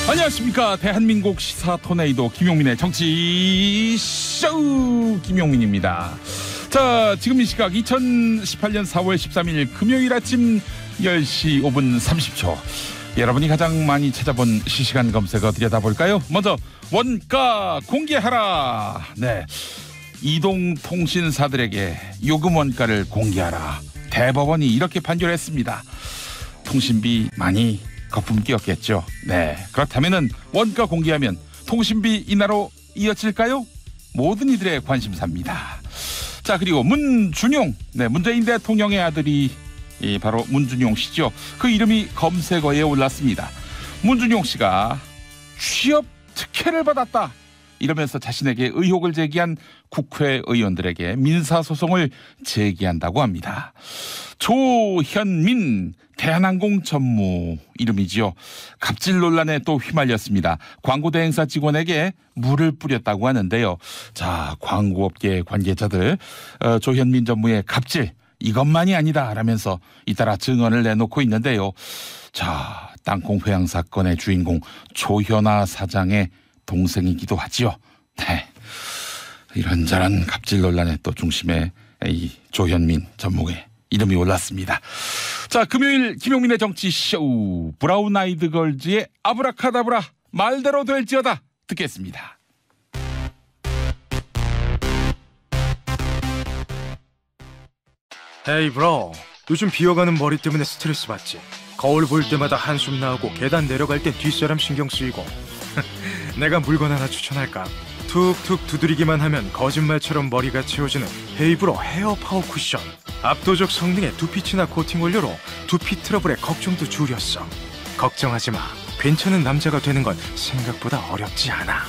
안녕하십니까. 대한민국 시사 토네이도 김용민의 정치쇼 김용민입니다. 자, 지금 이 시각 2018년 4월 13일 금요일 아침 10시 5분 30초. 여러분이 가장 많이 찾아본 실시간 검색어 들여다볼까요? 먼저 원가 공개하라. 네, 이동통신사들에게 요금 원가를 공개하라. 대법원이 이렇게 판결했습니다. 통신비 많이 거품 끼었겠죠. 네, 그렇다면은 원가 공개하면 통신비 인하로 이어질까요? 모든 이들의 관심사입니다. 자, 그리고 문준용, 네, 문재인 대통령의 아들이 바로 문준용 씨죠. 그 이름이 검색어에 올랐습니다. 문준용 씨가 취업 특혜를 받았다 이러면서 자신에게 의혹을 제기한 국회의원들에게 민사소송을 제기한다고 합니다. 조현민 대한항공 전무 이름이지요. 갑질 논란에 또 휘말렸습니다. 광고 대행사 직원에게 물을 뿌렸다고 하는데요. 자, 광고업계 관계자들 조현민 전무의 갑질 이것만이 아니다 라면서 잇따라 증언을 내놓고 있는데요. 자, 땅콩 회항 사건의 주인공 조현아 사장의 동생이기도 하지요. 네, 이런저런 갑질 논란의 또 중심에 이 조현민 전무의 이름이 올랐습니다. 자, 금요일 김용민의 정치쇼, 브라운 아이드 걸즈의 아브라카다브라 말대로 될지어다 듣겠습니다. 헤이 브로, 요즘 비어가는 머리 때문에 스트레스 받지? 거울 볼 때마다 한숨 나오고 계단 내려갈 땐 뒷사람 신경 쓰이고. 내가 물건 하나 추천할까? 툭툭 두드리기만 하면 거짓말처럼 머리가 채워지는 헤이브로 헤어 파워 쿠션. 압도적 성능의 두피치나 코팅 원료로 두피 트러블의 걱정도 줄였어. 걱정하지 마. 괜찮은 남자가 되는 건 생각보다 어렵지 않아.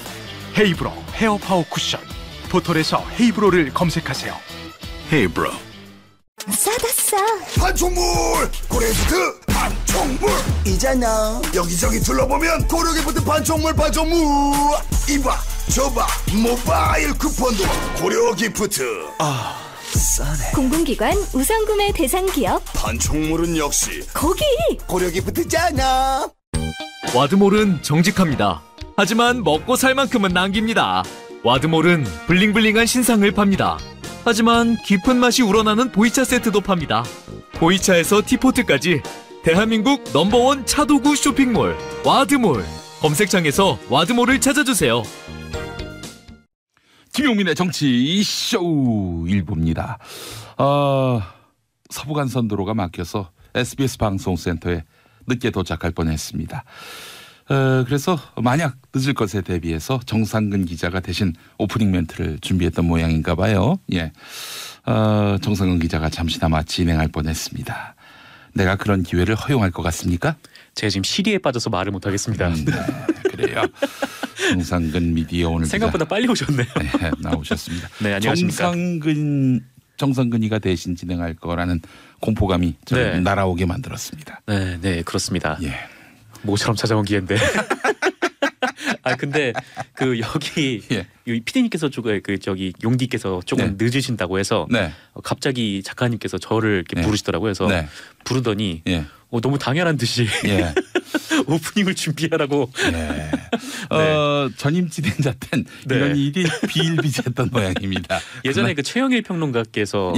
헤이브로 헤어 파워 쿠션. 포털에서 헤이브로를 검색하세요. 헤이브로. 싸다 싸. 판촉물 고래지트 판촉물 이잖아. 여기저기 둘러보면 고력이 붙은 판촉물 이봐 저봐 모바일 쿠폰도 고려기프트. 아 싸네. 공공기관 우선구매 대상 기업 판촉물은 역시 거기 고려기프트잖아. 와드몰은 정직합니다. 하지만 먹고 살 만큼은 남깁니다. 와드몰은 블링블링한 신상을 팝니다. 하지만 깊은 맛이 우러나는 보이차 세트도 팝니다. 보이차에서 티포트까지 대한민국 넘버원 차도구 쇼핑몰 와드몰. 검색창에서 와드몰을 찾아주세요. 김용민의 정치쇼 일부입니다. 서부간선도로가 막혀서 SBS 방송센터에 늦게 도착할 뻔했습니다. 그래서 만약 늦을 것에 대비해서 정상근 기자가 대신 오프닝 멘트를 준비했던 모양인가 봐요. 예, 정상근 기자가 잠시나마 진행할 뻔했습니다. 내가 그런 기회를 허용할 것 같습니까? 제가 지금 시리에 빠져서 말을 못하겠습니다. 네, 그래요. 정상근 미디어 오늘 생각보다 빨리 오셨네요. 네, 나오셨습니다. 네, 안녕하십니까. 정상근이가 대신 진행할 거라는 공포감이 저를 네. 날아오게 만들었습니다. 네, 네, 그렇습니다. 예. 모처럼 찾아온 기회인데. 아, 근데 그 여기 예. 피디님께서 용디께서 조금 네. 늦으신다고 해서 네. 갑자기 작가님께서 저를 이렇게 네. 부르시더라고요. 그래서 네. 부르더니 예. 너무 당연한 듯이 예. 오프닝을 준비하라고. 네. 전임 진행자 땐 네. 이런 일이 비일비재했던 모양입니다. 예전에 그 최영일 평론가께서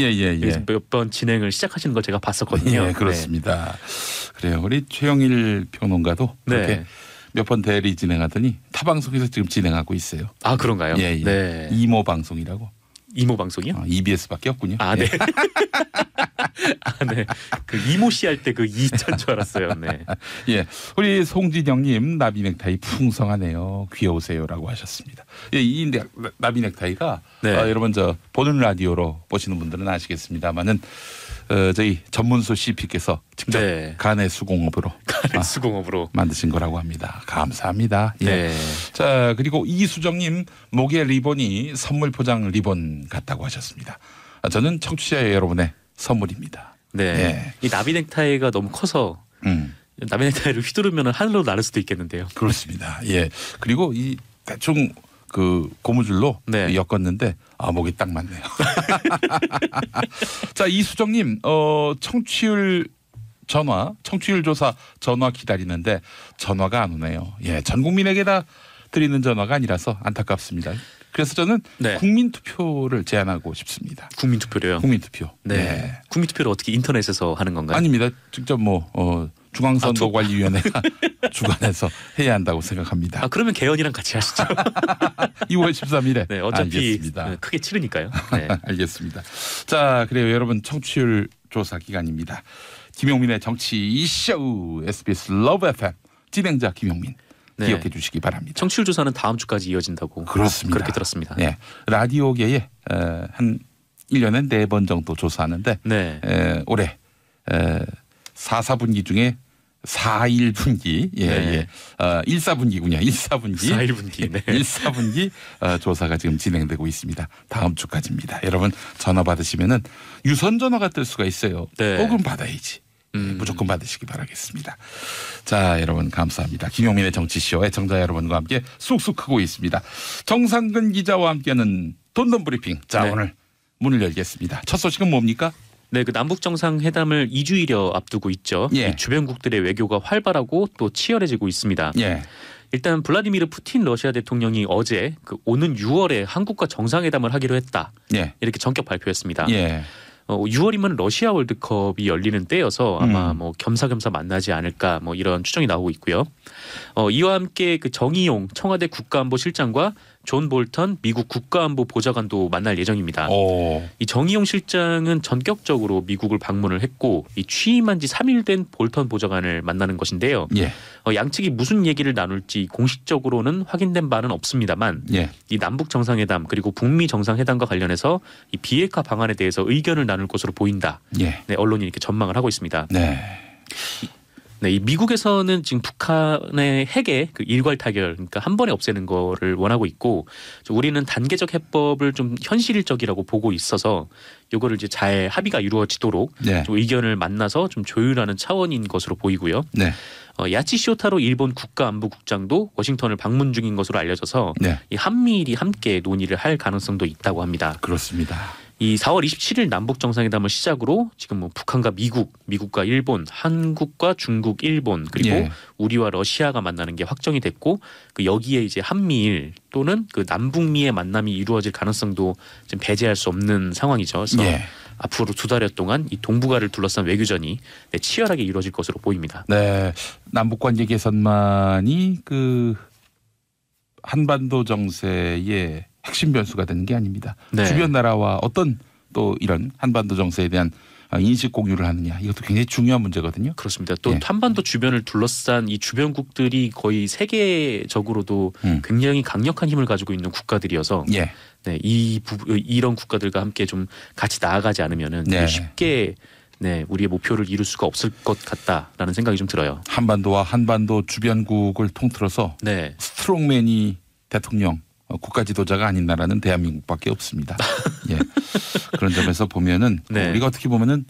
몇 번 진행을 시작하시는 걸 제가 봤었거든요. 예, 그렇습니다. 네. 그래요. 우리 최영일 평론가도 그렇게 네. 몇 번 대리 진행하더니 타 방송에서 지금 진행하고 있어요. 아, 그런가요? 예, 예. 네. 이모 방송이라고. 이모 방송이요? EBS밖에 없군요. 아, 네. 예. 아, 네. 그 이모 씨 할 때 그 이찬 줄 알았어요. 네. 예, 우리 송진영님 나비 넥타이 풍성하네요. 귀여우세요라고 하셨습니다. 예, 이 나비 넥타이가 네. 여러분 저 보는 라디오로 보시는 분들은 아시겠습니다만은 저희 전문소 CP께서 직접 네. 간의 수공업으로 수공업으로 만드신 거라고 합니다. 감사합니다. 예. 네. 자, 그리고 이수정님 목에 리본이 선물 포장 리본 같다고 하셨습니다. 저는 청취자 여러분의 선물입니다. 네. 예. 이 나비 넥타이가 너무 커서 나비 넥타이를 휘두르면 하늘로 날을 수도 있겠는데요. 그렇습니다. 예. 그리고 이 대충 그 고무줄로 네. 엮었는데 목이 딱 맞네요. 자, 이수정님 청취율 전화, 청취율 조사 전화 기다리는데 전화가 안 오네요. 예, 전 국민에게 다 드리는 전화가 아니라서 안타깝습니다. 그래서 저는 네. 국민투표를 제안하고 싶습니다. 국민투표로요. 국민투표. 네. 국민투표를 어떻게 인터넷에서 하는 건가요? 아닙니다. 직접 중앙선거관리위원회가 주관해서 해야 한다고 생각합니다. 그러면 개헌이랑 같이 하시죠. 2월 13일에 네, 어차피 알겠습니다. 크게 치르니까요. 네. 알겠습니다. 자, 그래요. 여러분 청취율 조사 기간입니다. 김용민의 정치 이쇼 SBS 러브 FM 진행자 김용민 네. 기억해 주시기 바랍니다. 청취율 조사는 다음 주까지 이어진다고 그렇습니다. 그렇게 들었습니다. 네, 라디오계에 한 1년에 4번 정도 조사하는데 네. 올해 4, 4분기 중에 4, 1분기 네. 1, 4분기군요. 1, 4분기 4, 1분기. 네. 1, 4분기 조사가 지금 진행되고 있습니다. 다음 주까지입니다. 여러분 전화 받으시면은 유선 전화가 뜰 수가 있어요. 네. 그럼 받아야지. 무조건 받으시기 바라겠습니다. 자, 여러분 감사합니다. 김용민의 정치쇼 애청자 여러분과 함께 쑥쑥 크고 있습니다. 정상근 기자와 함께하는 돈돈 브리핑. 자, 네. 오늘 문을 열겠습니다. 첫 소식은 뭡니까? 네, 그 남북 정상회담을 2주일여 앞두고 있죠. 예. 이 주변국들의 외교가 활발하고 또 치열해지고 있습니다. 예. 일단 블라디미르 푸틴 러시아 대통령이 어제 오는 6월에 한국과 정상회담을 하기로 했다. 예. 이렇게 전격 발표했습니다. 예. 6월이면 러시아 월드컵이 열리는 때여서 아마 겸사겸사 만나지 않을까 이런 추정이 나오고 있고요. 이와 함께 그 정의용 청와대 국가안보실장과 존 볼턴 미국 국가안보보좌관도 만날 예정입니다. 이 정의용 실장은 전격적으로 미국을 방문을 했고 이 취임한 지 3일 된 볼턴 보좌관을 만나는 것인데요. 예. 양측이 무슨 얘기를 나눌지 공식적으로는 확인된 바는 없습니다만 예. 이 남북 정상회담 그리고 북미 정상회담과 관련해서 이 비핵화 방안에 대해서 의견을 나눌 것으로 보인다. 예. 네, 언론이 이렇게 전망을 하고 있습니다. 네. 네, 이 미국에서는 지금 북한의 핵의 그 일괄 타결, 그러니까 한 번에 없애는 거를 원하고 있고, 우리는 단계적 해법을 좀 현실적이라고 보고 있어서 이거를 이제 잘 합의가 이루어지도록 네. 좀 의견을 만나서 좀 조율하는 차원인 것으로 보이고요. 네. 야치 쇼타로 일본 국가안보국장도 워싱턴을 방문 중인 것으로 알려져서 네. 이 한미일이 함께 논의를 할 가능성도 있다고 합니다. 그렇습니다. 이 4월 27일 남북 정상회담을 시작으로 지금 북한과 미국과 일본, 한국과 중국, 일본 그리고 예. 우리와 러시아가 만나는 게 확정이 됐고 그 여기에 이제 한미일 또는 그 남북미의 만남이 이루어질 가능성도 지금 배제할 수 없는 상황이죠. 그래서 예. 앞으로 2달여 동안 이 동북아를 둘러싼 외교전이 치열하게 이루어질 것으로 보입니다. 네. 남북 관계 개선만이 그 한반도 정세의 핵심 변수가 되는 게 아닙니다. 네. 주변 나라와 어떤 또 이런 한반도 정세에 대한 인식 공유를 하느냐 이것도 굉장히 중요한 문제거든요. 그렇습니다. 또 예. 한반도 주변을 둘러싼 이 주변국들이 거의 세계적으로도 굉장히 강력한 힘을 가지고 있는 국가들이어서 예. 네, 이런 국가들과 함께 좀 같이 나아가지 않으면은 네. 쉽게 네, 우리의 목표를 이룰 수가 없을 것 같다라는 생각이 좀 들어요. 한반도와 한반도 주변국을 통틀어서 네. 스트롱맨이 대통령 국가 지도자가 아닌 나라는 대한민국밖에 없습니다. 예. 그런 점에서 보면은 네. 우리가 어떻게 보면은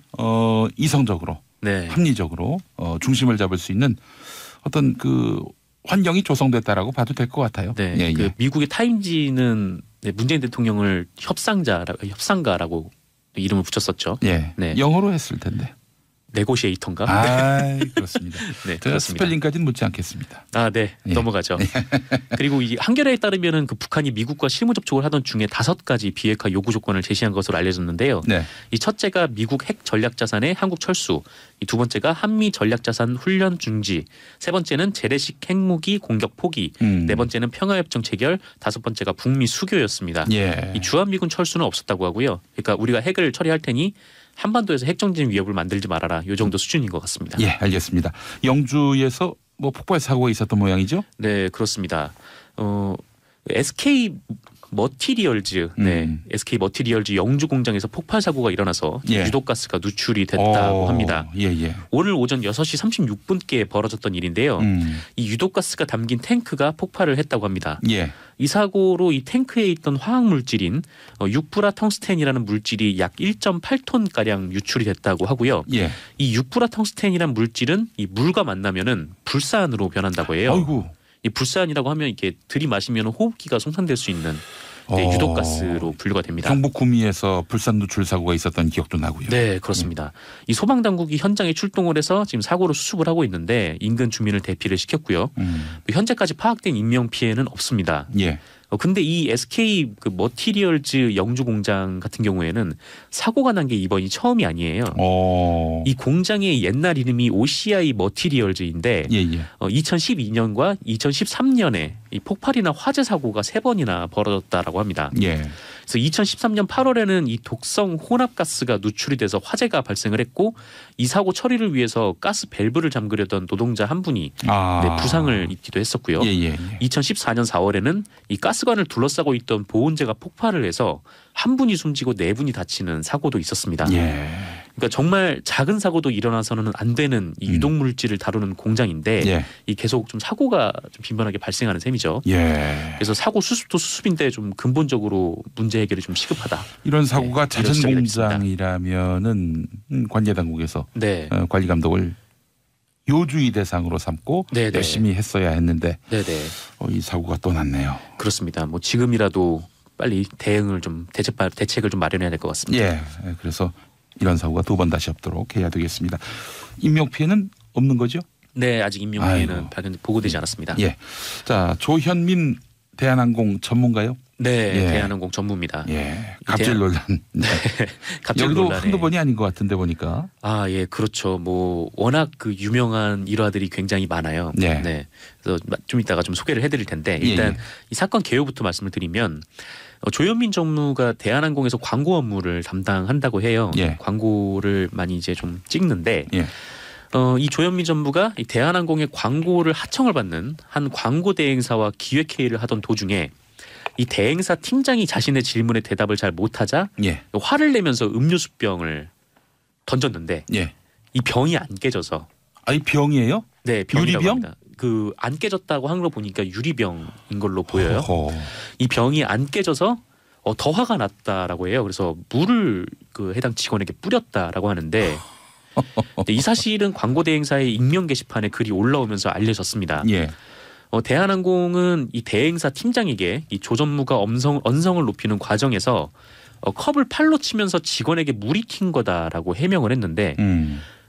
이성적으로 네. 합리적으로 중심을 잡을 수 있는 어떤 그 환경이 조성됐다라고 봐도 될 것 같아요. 네. 예, 그 예. 미국의 타임지는 네, 문재인 대통령을 협상가라고 이름을 붙였었죠. 예. 네. 영어로 했을 텐데. 네고시에이터인가? 아, 그렇습니다. 네, 제가 그렇습니다. 스펠링까지는 묻지 않겠습니다. 네. 예. 넘어가죠. 그리고 이 한겨레에 따르면은 그 북한이 미국과 실무 접촉을 하던 중에 5가지 비핵화 요구 조건을 제시한 것으로 알려졌는데요. 네. 이 첫째가 미국 핵 전략 자산의 한국 철수, 이 두 번째가 한미 전략 자산 훈련 중지, 세 번째는 재래식 핵무기 공격 포기, 네 번째는 평화협정 체결, 다섯 번째가 북미 수교였습니다. 예. 이 주한미군 철수는 없었다고 하고요. 그러니까 우리가 핵을 처리할 테니 한반도에서 핵정진 위협을 만들지 말아라. 이 정도 수준인 것 같습니다. 예, 알겠습니다. 영주에서 뭐 폭발 사고가 있었던 모양이죠? 네, 그렇습니다. SK 머티리얼즈, 네, SK 머티리얼즈 영주 공장에서 폭발 사고가 일어나서 예. 유독가스가 누출이 됐다고 합니다. 예, 예. 오늘 오전 6시 36분께 벌어졌던 일인데요. 이 유독가스가 담긴 탱크가 폭발을 했다고 합니다. 예. 이 사고로 이 탱크에 있던 화학 물질인 육브라 텅스텐이라는 물질이 약 1.8톤 가량 유출이 됐다고 하고요. 예. 이 육브라 텅스텐이라는 물질은 이 물과 만나면은 불산으로 변한다고 해요. 아이고. 이 불산이라고 하면 이렇게 들이마시면 호흡기가 손상될 수 있는 네, 유독가스로 분류가 됩니다. 경북 구미에서 불산 누출 사고가 있었던 기억도 나고요. 네, 그렇습니다. 이 소방 당국이 현장에 출동을 해서 지금 사고를 수습을 하고 있는데 인근 주민을 대피를 시켰고요. 현재까지 파악된 인명 피해는 없습니다. 예. 근데 이 SK 그 머티리얼즈 영주 공장 같은 경우에는 사고가 난 게 이번이 처음이 아니에요. 이 공장의 옛날 이름이 OCI 머티리얼즈인데 예, 예. 2012년과 2013년에 이 폭발이나 화재 사고가 3번이나 벌어졌다라고 합니다. 예. 그래서 2013년 8월에는 이 독성 혼합가스가 누출이 돼서 화재가 발생을 했고 이 사고 처리를 위해서 가스 밸브를 잠그려던 노동자 한 분이 네, 부상을 입기도 했었고요. 예, 예, 예. 2014년 4월에는 이 가스관을 둘러싸고 있던 보온재가 폭발을 해서 한 분이 숨지고 4분이 다치는 사고도 있었습니다. 예. 그러니까 정말 작은 사고도 일어나서는 안 되는 이 유독물질을 다루는 공장인데 예. 이 계속 좀 사고가 좀 빈번하게 발생하는 셈이죠. 예. 그래서 사고 수습도 수습인데 좀 근본적으로 문제 해결이 좀 시급하다. 이런 사고가 네, 이런 잦은 지적이 공장이라면은 관계 당국에서 네. 관리 감독을 요주의 대상으로 삼고 네네. 열심히 했어야 했는데 네네. 이 사고가 또 났네요. 그렇습니다. 뭐 지금이라도 빨리 대응을 좀 대책을 좀 마련해야 될 것 같습니다. 예. 그래서 이런 사고가 2번 다시 없도록 해야 되겠습니다. 인명 피해는 없는 거죠? 네, 아직 인명 피해는 아이고. 보고되지 않았습니다. 예. 자, 조현민 대한항공 전문가요? 네, 예. 대한항공 전무입니다. 예. 갑질 논란. 네. 갑질 여기도 논란에. 한두 번이 아닌 것 같은데 보니까. 아, 예, 그렇죠. 뭐 워낙 그 유명한 일화들이 굉장히 많아요. 네. 그래서 좀 이따가 좀 소개를 해드릴 텐데 일단 예. 이 사건 개요부터 말씀을 드리면 조현민 전무가 대한항공에서 광고 업무를 담당한다고 해요. 예. 광고를 많이 이제 좀 찍는데 예. 이 조현민 전무가 이 대한항공의 광고를 하청을 받는 한 광고 대행사와 기획회의를 하던 도중에 이 대행사 팀장이 자신의 질문에 대답을 잘 못하자 예. 화를 내면서 음료수병을 던졌는데 예. 이 병이 안 깨져서 이 병이에요? 네, 병이라고 유리병? 합니다. 그 안 깨졌다고 하는 걸 보니까 유리병인 걸로 보여요. 어허. 이 병이 안 깨져서 더 화가 났다라고 해요. 그래서 물을 그 해당 직원에게 뿌렸다라고 하는데 이 사실은 광고 대행사의 익명 게시판에 글이 올라오면서 알려졌습니다. 예. 대한항공은 이 대행사 팀장에게 이 조 전무가 언성을 높이는 과정에서 컵을 팔로 치면서 직원에게 물이 튄 거다라고 해명을 했는데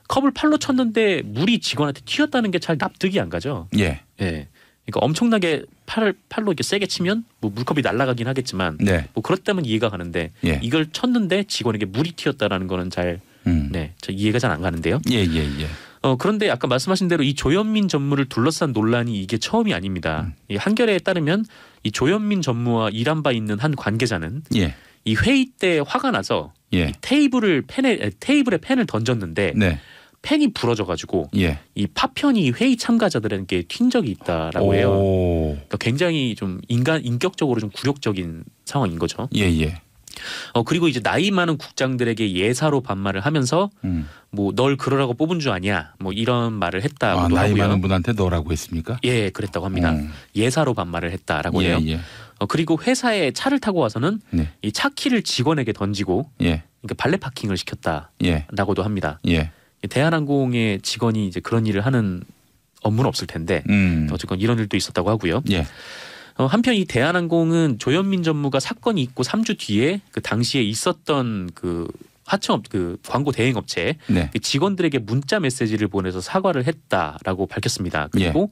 컵을 팔로 쳤는데 물이 직원한테 튀었다는 게 잘 납득이 안 가죠. 예. 예. 그러니까 엄청나게 팔로 이렇게 세게 치면 뭐 물컵이 날아가긴 하겠지만 네. 뭐 그렇다면 이해가 가는데 예. 이걸 쳤는데 직원에게 물이 튀었다라는 거는 잘 저 이해가 잘 안 가는데요. 예, 예, 예. 그런데 아까 말씀하신 대로 이 조현민 전무를 둘러싼 논란이 이게 처음이 아닙니다. 이 한겨레에 따르면 이 조현민 전무와 일한 바 있는 한 관계자는 예. 이 회의 때 화가 나서 예. 이 테이블에 펜을 던졌는데 네. 펜이 부러져가지고 예. 이 파편이 회의 참가자들에게 튄 적이 있다라고 해요. 오. 그러니까 굉장히 좀 인격적으로 좀 굴욕적인 상황인 거죠. 예, 예. 그리고 이제 나이 많은 국장들에게 예사로 반말을 하면서 뭐 널 그러라고 뽑은 줄 아냐 뭐 이런 말을 했다고도 나이 하고요. 많은 분한테 너라고 했습니까? 예, 그랬다고 합니다. 예사로 반말을 했다라고 해요. 예. 그리고 회사에 차를 타고 와서는 네. 이 차 키를 직원에게 던지고 예. 그러니까 발레 파킹을 시켰다라고도 예. 합니다. 예. 대한항공의 직원이 이제 그런 일을 하는 업무는 없을 텐데 어쨌건 이런 일도 있었다고 하고요. 예. 한편 이 대한항공은 조현민 전무가 사건이 있고 3주 뒤에 그 당시에 있었던 그 하청업 그 광고 대행 업체 네. 그 직원들에게 문자 메시지를 보내서 사과를 했다라고 밝혔습니다. 그리고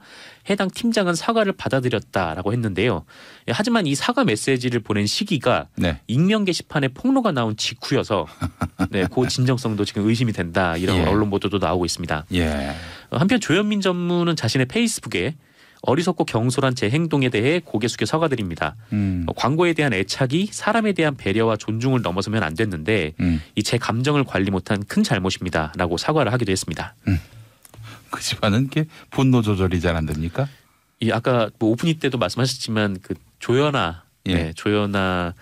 해당 팀장은 사과를 받아들였다라고 했는데요. 하지만 이 사과 메시지를 보낸 시기가 네. 익명 게시판에 폭로가 나온 직후여서 그 진정성도 지금 의심이 된다 이런 예. 언론 보도도 나오고 있습니다. 예. 한편 조현민 전무는 자신의 페이스북에 어리석고 경솔한 제 행동에 대해 고개 숙여 사과드립니다. 광고에 대한 애착이 사람에 대한 배려와 존중을 넘어서면 안 됐는데 이 제 감정을 관리 못한 큰 잘못입니다라고 사과를 하기도 했습니다. 그 집안은 게 분노 조절이 잘 안 됩니까? 이 아까 뭐 오프닝 때도 말씀하셨지만 그 조연아, 예. 조연아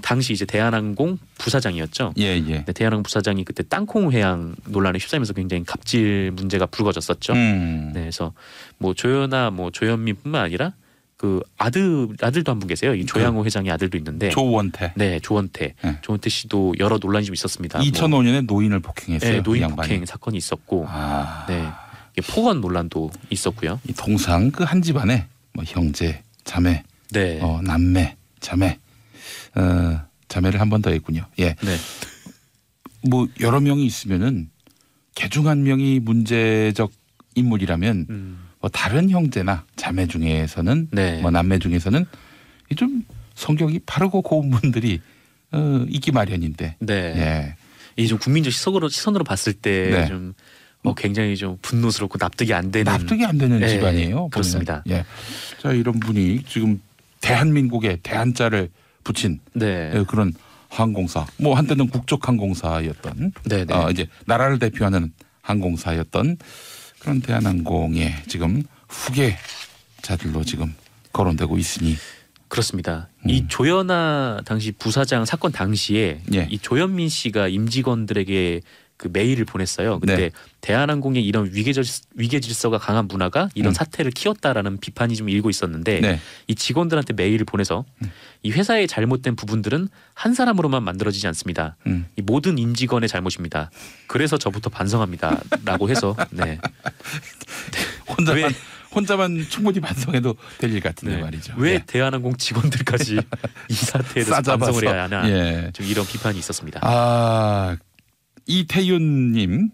당시 이제 대한항공 부사장이었죠. 예, 예. 네, 대한항공 부사장이 그때 땅콩 회항 논란에 휩싸이면서 굉장히 갑질 문제가 불거졌었죠. 네, 그래서 뭐 조연아, 뭐 조현민뿐만 아니라 그 아들도 한 분 계세요. 이 조양호 회장의 아들도 있는데. 조원태. 네, 조원태. 네. 조원태 씨도 여러 논란이 좀 있었습니다. 2005년에 노인을 폭행했어요. 네, 이 노인 양반이. 폭행 사건이 있었고, 아. 네, 폭언 논란도 있었고요. 이 통상 그 한 집안에 뭐 형제, 자매, 네, 남매, 자매 자매를 한 번 더 했군요. 예. 네. 뭐 여러 명이 있으면은 개중 한 명이 문제적 인물이라면 뭐 다른 형제나 자매 중에서는 네. 뭐 남매 중에서는 이 좀 성격이 바르고 고운 분들이 있기 마련인데. 네. 예. 이 좀 국민적 시선으로 봤을 때 네. 좀 굉장히 좀 분노스럽고 납득이 안 되는 납득이 안 되는 네, 집안이에요. 그렇습니다. 보면. 예. 자, 이런 분이 지금 대한민국에 대한자를 붙인 네. 그런 항공사, 뭐 한때는 국적항공사였던 네, 네. 이제 나라를 대표하는 항공사였던 그런 대한항공의 지금 후계자들로 지금 거론되고 있으니 그렇습니다. 이 조현아 당시 부사장 사건 당시에 예. 이 조현민 씨가 임직원들에게 그 메일을 보냈어요. 그때 네. 대한항공의 이런 위계 질서가 강한 문화가 이런 사태를 키웠다라는 비판이 좀 일고 있었는데 네. 이 직원들한테 메일을 보내서 이 회사의 잘못된 부분들은 한 사람으로만 만들어지지 않습니다. 이 모든 임직원의 잘못입니다. 그래서 저부터 반성합니다라고 해서 네. 혼자만 충분히 반성해도 될 일 같은데 네. 말이죠. 왜 예. 대한항공 직원들까지 이 사태에 대해서 싸잡아서. 반성을 해야 하나 예. 좀 이런 비판이 있었습니다. 아, 이태윤님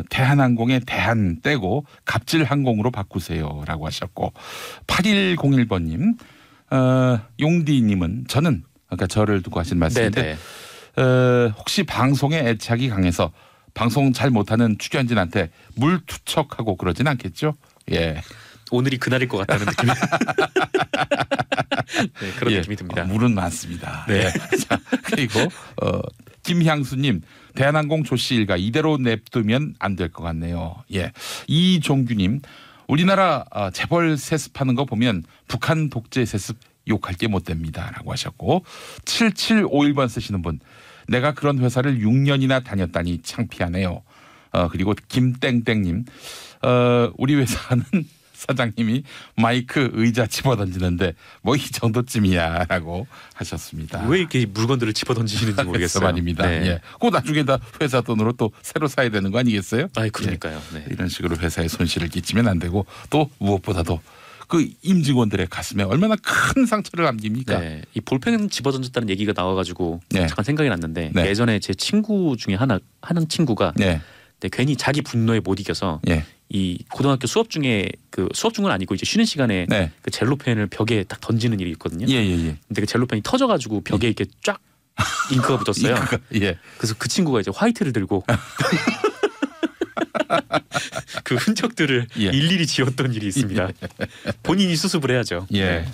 대한항공의 대한 떼고 갑질항공으로 바꾸세요라고 하셨고 8101번님 용디님은 저는 아까 저를 두고 하신 말씀인데 혹시 방송에 애착이 강해서 방송 잘 못하는 출연진한테 물 투척하고 그러진 않겠죠? 예. 오늘이 그날일 것 같다는 느낌이 네, 그런 예. 느낌이 듭니다. 물은 많습니다. 네. 예. 자, 그리고 김향수님 대한항공 조씨 일가 이대로 냅두면 안 될 것 같네요. 예. 이종규님 우리나라 재벌 세습하는 거 보면 북한 독재 세습 욕할 게 못 됩니다라고 하셨고 7751번 쓰시는 분 내가 그런 회사를 6년이나 다녔다니 창피하네요. 그리고 김땡땡님 우리 회사는 사장님이 마이크 의자 집어던지는데 뭐 이 정도쯤이야라고 하셨습니다. 왜 이렇게 물건들을 집어던지시는지 모르겠어요. 말입니다. 네. 예. 그 나중에 다 회사 돈으로 또 새로 사야 되는 거 아니겠어요? 아, 그러니까요. 네. 예. 이런 식으로 회사에 손실을 끼치면 안 되고 또 무엇보다도 그 임직원들의 가슴에 얼마나 큰 상처를 남깁니까? 네. 이 볼펜 집어던졌다는 얘기가 나와가지고 네. 잠깐 생각이 났는데 네. 예전에 제 친구 중에 하는 친구가 네. 네, 괜히 자기 분노에 못 이겨서 예. 이 고등학교 수업 중에 그 수업 중은 아니고 이제 쉬는 시간에 네. 그 젤로펜을 벽에 딱 던지는 일이 있거든요. 예, 예, 예. 근데 그 젤로펜이 터져가지고 벽에 이렇게 쫙 잉크가 붙었어요. 예. 그래서 그 친구가 이제 화이트를 들고 그 흔적들을 예. 일일이 지웠던 일이 있습니다. 본인이 수습을 해야죠. 예.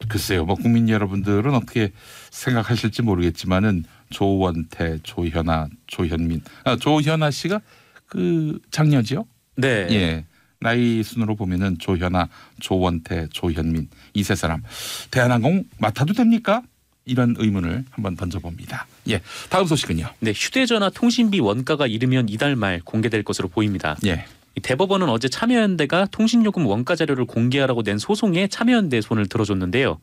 글쎄요. 뭐 국민 여러분들은 어떻게 생각하실지 모르겠지만은 조원태, 조현아, 조현민. 조현아 씨가 그 장녀지요? 네. 예. 나이 순으로 보면은 조현아, 조원태, 조현민 이 세 사람 대한항공 맡아도 됩니까? 이런 의문을 한번 던져봅니다. 예. 다음 소식은요. 네, 휴대전화 통신비 원가가 이르면 이달 말 공개될 것으로 보입니다. 예. 이 대법원은 어제 참여연대가 통신요금 원가 자료를 공개하라고 낸 소송에 참여연대 손을 들어줬는데요.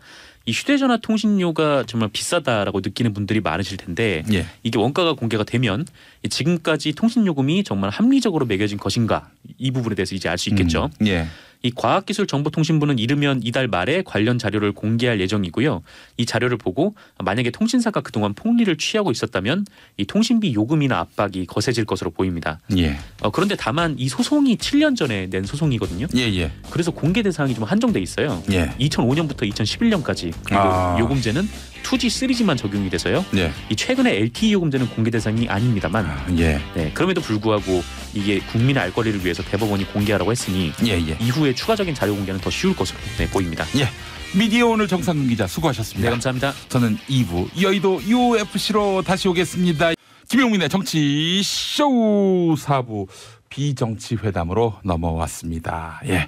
이 휴대전화 통신료가 정말 비싸다라고 느끼는 분들이 많으실 텐데 예. 이게 원가가 공개가 되면 지금까지 통신요금이 정말 합리적으로 매겨진 것인가 이 부분에 대해서 이제 알 수 있겠죠. 예. 이 과학기술정보통신부는 이르면 이달 말에 관련 자료를 공개할 예정이고요. 이 자료를 보고 만약에 통신사가 그동안 폭리를 취하고 있었다면 이 통신비 요금이나 압박이 거세질 것으로 보입니다. 예. 그런데 다만 이 소송이 7년 전에 낸 소송이거든요. 예, 예. 그래서 공개 대상이 좀 한정돼 있어요. 예. 2005년부터 2011년까지 그리고 아. 요금제는 2G, 3G만 적용이 돼서요. 예. 이 최근에 LTE 요금제는 공개 대상이 아닙니다만 예. 네, 그럼에도 불구하고 이게 국민의 알 권리를 위해서 대법원이 공개하라고 했으니 예, 예. 이후에 추가적인 자료 공개는 더 쉬울 것으로 보입니다. 예. 미디어 오늘 정상근 기자 네, 수고하셨습니다. 감사합니다. 저는 2부 여의도 UFC로 다시 오겠습니다. 김용민의 정치쇼 4부 비정치 회담으로 넘어왔습니다. 예.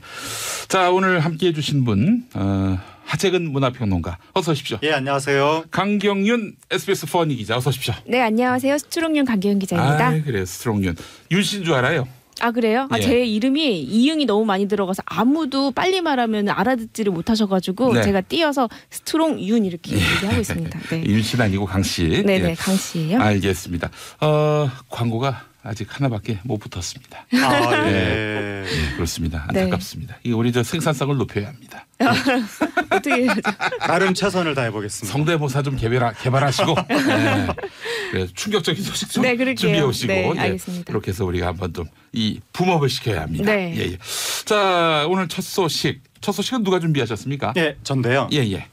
자, 오늘 함께해 주신 분 하재근 문화평론가 어서 오십시오. 예, 안녕하세요. 강경윤 SBS 퍼니 기자 어서 오십시오. 네, 안녕하세요. 스트롱윤 강기현 기자입니다. 아, 그래요. 스트롱윤. 윤 씨인 줄 알아요. 아, 그래요? 예. 제 이름이 이응이 너무 많이 들어가서 아무도 빨리 말하면 알아듣지를 못하셔가지고 네. 제가 띄어서 스트롱윤 이렇게 얘기하고 있습니다. 네. 윤 씨는 아니고 강 씨. 네네, 예. 강 씨예요. 알겠습니다. 광고가 아직 하나밖에 못 붙었습니다. 아, 예. 예, 그렇습니다. 네. 안타깝습니다. 이거 우리 저 생산성을 높여야 합니다. 어떻게 해야죠? 나름 최선을 다해보겠습니다. 성대모사 좀 개발하시고 네. 네, 충격적인 소식 좀 네, 그럴게요. 준비해 오시고 네, 예, 알겠습니다. 이렇게 해서 우리가 한번 좀 이 붐업을 시켜야 합니다. 네. 예, 예. 자, 오늘 첫 소식은 누가 준비하셨습니까? 예, 전데요. 예, 예.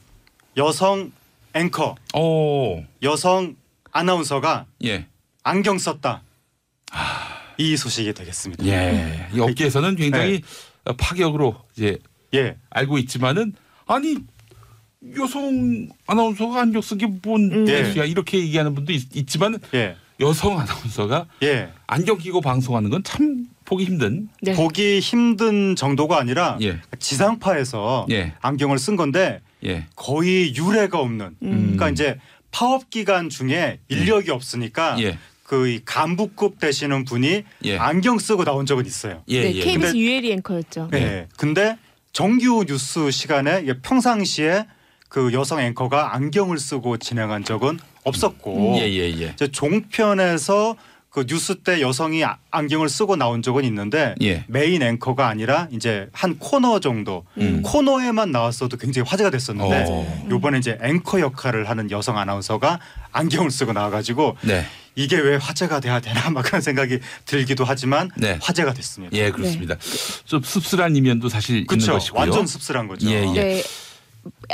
여성 앵커, 오, 여성 아나운서가 예, 안경 썼다. 이 소식이 되겠습니다. 예. 이 업계에서는 굉장히 파격으로 이제 예, 알고 있지만은 아니 여성 아나운서가 안경 쓴 게 뭔 예. 대수야 이렇게 얘기하는 분도 있지만 예, 여성 아나운서가 예. 안경 끼고 방송하는 건 참 보기 힘든. 네. 보기 힘든 정도가 아니라 예. 지상파에서 예. 안경을 쓴 건데 예. 거의 유례가 없는. 그러니까 이제 파업 기간 중에 인력이 없으니까 예. 그 이 간부급 되시는 분이 예. 안경 쓰고 나온 적은 있어요. 예. 네, 예. KBS 근데- 유혜리 앵커였죠. 네. 근데 정규 뉴스 시간에 평상시에 그 여성 앵커가 안경을 쓰고 진행한 적은 없었고 예, 예, 예. 이제 종편에서 그 뉴스 때 여성이 안경을 쓰고 나온 적은 있는데 예. 메인 앵커가 아니라 이제 한 코너 정도 코너에만 나왔어도 굉장히 화제가 됐었는데 어. 요번에 이제 앵커 역할을 하는 여성 아나운서가 안경을 쓰고 나와가지고 네. 이게 왜 화제가 돼야 되나 막 그런 생각이 들기도 하지만 네. 화제가 됐습니다. 예, 그렇습니다. 좀 씁쓸한 이면도 사실 있는 그렇죠. 것이고요. 완전 씁쓸한 거죠. 예, 예.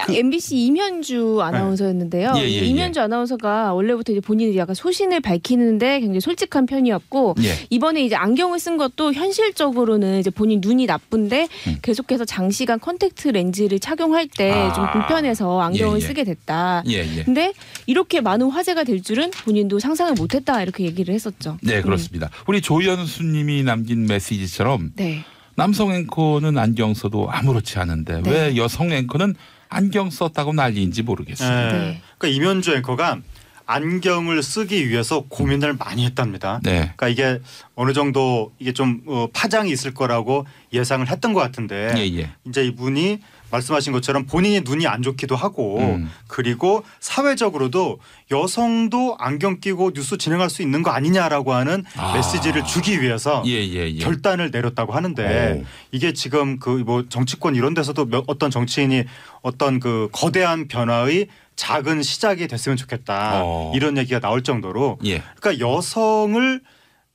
네. MBC 이면주 아나운서였는데요. 예, 예, 예. 이면주 아나운서가 원래부터 이제 본인이 약간 소신을 밝히는데 굉장히 솔직한 편이었고 예. 이번에 이제 안경을 쓴 것도 현실적으로는 이제 본인 눈이 나쁜데 계속해서 장시간 컨택트 렌즈를 착용할 때 좀 아. 불편해서 안경을 예, 예. 쓰게 됐다. 예, 예. 근데 이렇게 많은 화제가 될 줄은 본인도 상상을 못했다 이렇게 얘기를 했었죠. 네, 그렇습니다. 우리 조연수님이 남긴 메시지처럼 네. 남성 앵커는 안경 써도 아무렇지 않은데 네. 왜 여성 앵커는 안경 썼다고 난리인지 모르겠어요. 네. 그러니까 이면주 앵커가 안경을 쓰기 위해서 고민을 많이 했답니다. 네. 그러니까 이게 어느 정도 이게 좀 파장이 있을 거라고 예상을 했던 것 같은데 예, 예. 이제 이분이 말씀하신 것처럼 본인이 눈이 안 좋기도 하고 그리고 사회적으로도 여성도 안경 끼고 뉴스 진행할 수 있는 거 아니냐라고 하는 메시지를 주기 위해서 예, 예, 예. 결단을 내렸다고 하는데 오. 이게 지금 그 뭐 정치권 이런 데서도 어떤 정치인이 어떤 그 거대한 변화의 작은 시작이 됐으면 좋겠다 이런 얘기가 나올 정도로 예. 그러니까 여성을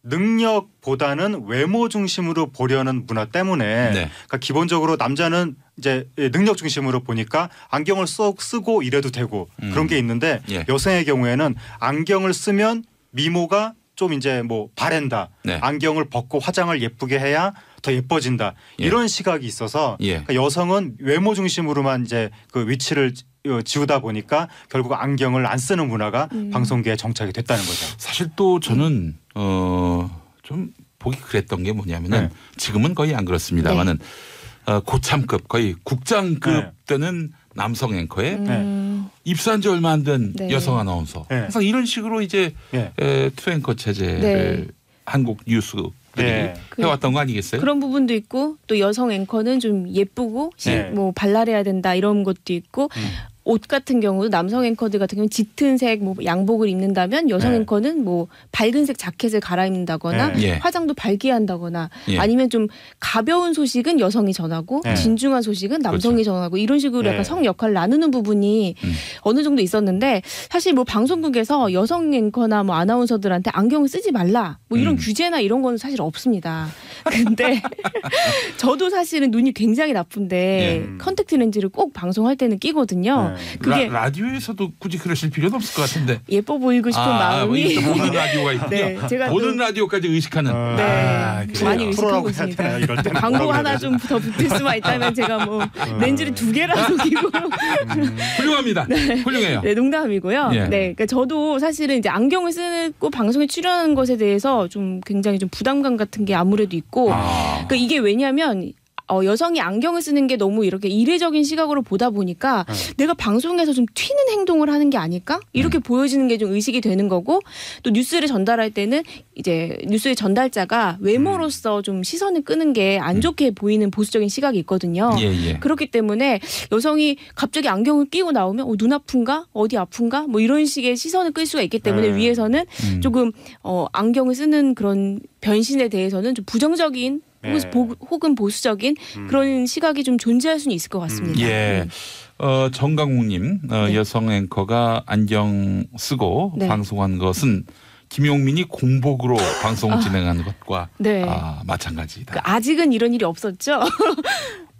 능력보다는 외모 중심으로 보려는 문화 때문에 네. 그러니까 기본적으로 남자는 이제 능력 중심으로 보니까 안경을 쏙 쓰고 이래도 되고 그런 게 있는데 예. 여성의 경우에는 안경을 쓰면 미모가 좀 이제 뭐 바랜다. 네. 안경을 벗고 화장을 예쁘게 해야 더 예뻐진다. 예. 이런 시각이 있어서 예. 그러니까 여성은 외모 중심으로만 이제 그 위치를 지우다 보니까 결국 안경을 안 쓰는 문화가 방송계에 정착이 됐다는 거죠. 사실 또 저는 좀 보기 그랬던 게 뭐냐면은 네. 지금은 거의 안 그렇습니다만은 고참급 거의 국장급 네. 되는 남성 앵커에 네. 입사한 지 얼마 안 된 네. 여성 아나운서 네. 항상 이런 식으로 이제 네. 투앵커 체제를 네. 한국 뉴스들이 네. 해왔던 거 아니겠어요? 그런 부분도 있고 또 여성 앵커는 좀 예쁘고 네. 뭐 발랄해야 된다 이런 것도 있고 옷 같은 경우도 남성 앵커들 같은 경우는 짙은 색 뭐 양복을 입는다면 여성 네. 앵커는 뭐 밝은색 자켓을 갈아입는다거나 네. 예. 화장도 밝게 한다거나 예. 아니면 좀 가벼운 소식은 여성이 전하고 네. 진중한 소식은 남성이 전하고 이런 식으로 네. 약간 성 역할을 나누는 부분이 어느 정도 있었는데 사실 뭐 방송국에서 여성 앵커나 뭐 아나운서들한테 안경을 쓰지 말라 뭐 이런 규제나 이런 거는 사실 없습니다. 근데 저도 사실은 눈이 굉장히 나쁜데 예. 컨택트 렌즈를 꼭 방송할 때는 끼거든요. 네. 그게 라디오에서도 굳이 그러실 필요는 없을 것 같은데. 예뻐 보이고 싶은 마음이 보는 라디오가 있군요. 네, 제가 보는 또- 라디오까지 의식하는. 네, 그래요. 많이 의식하고 프로라고 해야 있습니다. 되나, 이럴 때는 광고 뭐라고 하나 해야 좀 더 붙을 수만 있다면 제가 뭐 렌즈를 2개라도 끼고 훌륭합니다. 훌륭해요. 네, 농담이고요. 예. 네, 그러니까 저도 사실은 이제 안경을 쓰고 방송에 출연하는 것에 대해서 좀 굉장히 좀 부담감 같은 게 아무래도 있고, 그러니까 이게 왜냐하면. 여성이 안경을 쓰는 게 너무 이렇게 이례적인 시각으로 보다 보니까 내가 방송에서 좀 튀는 행동을 하는 게 아닐까? 이렇게 보여지는 게 좀 의식이 되는 거고 또 뉴스를 전달할 때는 이제 뉴스의 전달자가 외모로서 좀 시선을 끄는 게 안 좋게 보이는 보수적인 시각이 있거든요. 예, 예. 그렇기 때문에 여성이 갑자기 안경을 끼고 나오면 눈 아픈가? 어디 아픈가? 뭐 이런 식의 시선을 끌 수가 있기 때문에 위에서는 조금 안경을 쓰는 그런 변신에 대해서는 좀 부정적인 네. 혹은 보수적인 그런 시각이 좀 존재할 수는 있을 것 같습니다. 예. 정강욱님 여성 앵커가 안경 쓰고 네. 방송한 것은 김용민이 공복으로 방송 진행하는 것과 네. 마찬가지다. 아직은 이런 일이 없었죠.